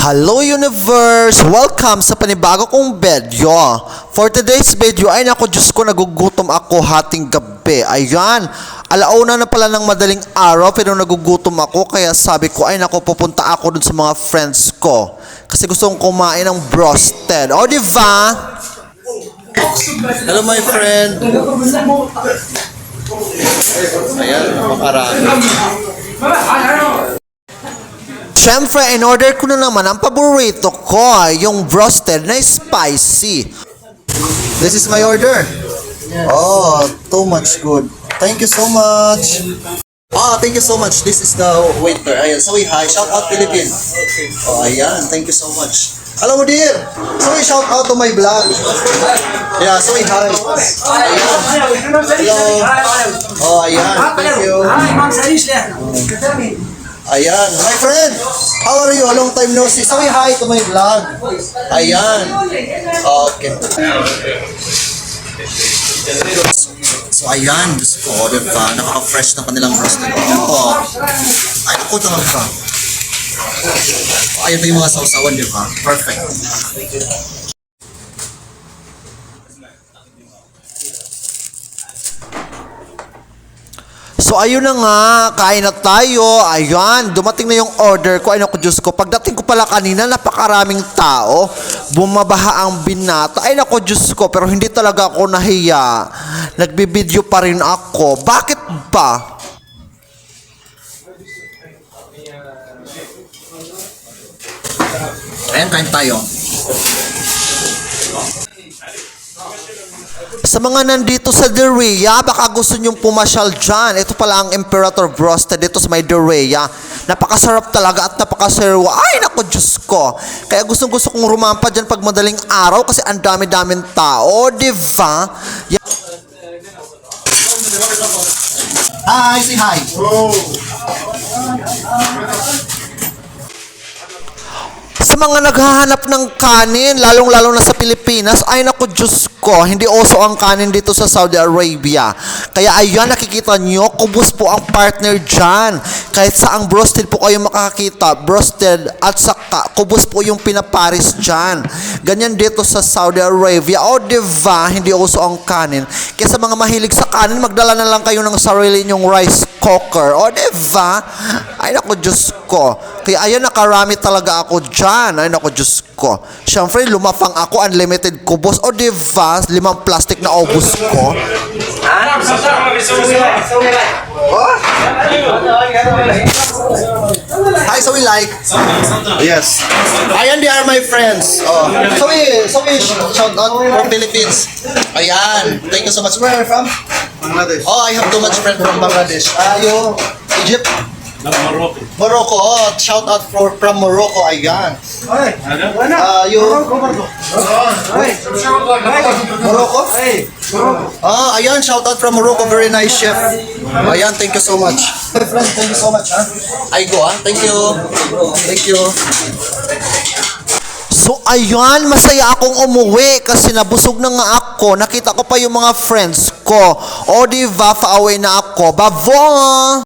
Hello Universe! Welcome sa panibago kong video. For today's video ay naku Diyos ko, nagugutom ako hating gabi. Ayan, alauna na pala ng madaling araw pero nagugutom ako kaya sabi ko ay naku pupunta ako dun sa mga friends ko. Kasi gusto kong kumain ng broasted. O diba? Hello my friend. Ayan, makarami. Siyempre, in-order ko na naman ang paborito ko, yung broasted na spicy. This is my order. Oh, too much good. Thank you so much. Oh, thank you so much. This is the waiter. Ayan, say hi. Shout out Philippines. Oh, ayan. Thank you so much. Hello, dear. Say shout out to my vlog. Yeah, say hi. Ayan. Hello. Oh, ayan. Thank you. Ayan, my friend, how are you? A long time no see. Say hi to my vlog. Ayan. Okay. So, ayan, gusto ko, diba? Nakaka-fresh na kanilang roasted. Oh. Ay, ako talaga. Ayan yung mga sausawan, diba? Perfect. So ayun na nga, kain na tayo. Ayan, dumating na yung order ko. Ay naku Diyos ko, pagdating ko pala kanina, napakaraming tao. Bumabaha ang binata. Ay naku Diyos ko, pero hindi talaga ako nahiya. Nagbibideo pa rin ako. Bakit ba? Ayan, kain tayo. Sa mga nandito sa Derea, baka gusto nyong pumasyal dyan. Ito pala ang Imperator Broasted dito sa may Derea. Napakasarap talaga at napakasarwa. Ay, naku, Diyos ko. Kaya gustong gusto kong rumampa dyan pag madaling araw kasi ang dami-daming tao, diba? Hi, say hi. Sa mga naghahanap ng kanin, lalong-lalo na sa Pilipinas, ay naku Diyos ko, hindi oso ang kanin dito sa Saudi Arabia. Kaya ayan, nakikita nyo, kubos po ang partner dyan. Kahit saang broasted po kayo makakita, broasted at saka, kubos po yung pinaparis dyan. Ganyan dito sa Saudi Arabia. O diba, hindi oso ang kanin. Kaya sa mga mahilig sa kanin, magdala na lang kayo ng sarili nyong rice cooker. O diba? Ay naku Diyos ko. Kaya ayan, nakarami talaga ako dyan. Ay naku Diyos ko. Siyempre, lumapang ako, unlimited kubos. O diba, 5 plastic na obos ko. Hi, so we like. Yes. Ayan, they are my friends. Oh. So we shout out from Philippines. Ayan. Thank you so much. Where are you from? Bangladesh. Oh, I have too much friends from Bangladesh. You? Egypt? Morocco. Oh, shout out from Morocco. Ayan. You? Morocco? Ah, ayan, shout out from Morocco. Very nice chef. Ayan, thank you so much. My friend, thank you so much. I go, thank you. Thank you. So ayan, masaya akong umuwi kasi nabusog na nga ako. Nakita ko pa yung mga friends ko. O diba, pa-away na ako. Bavo!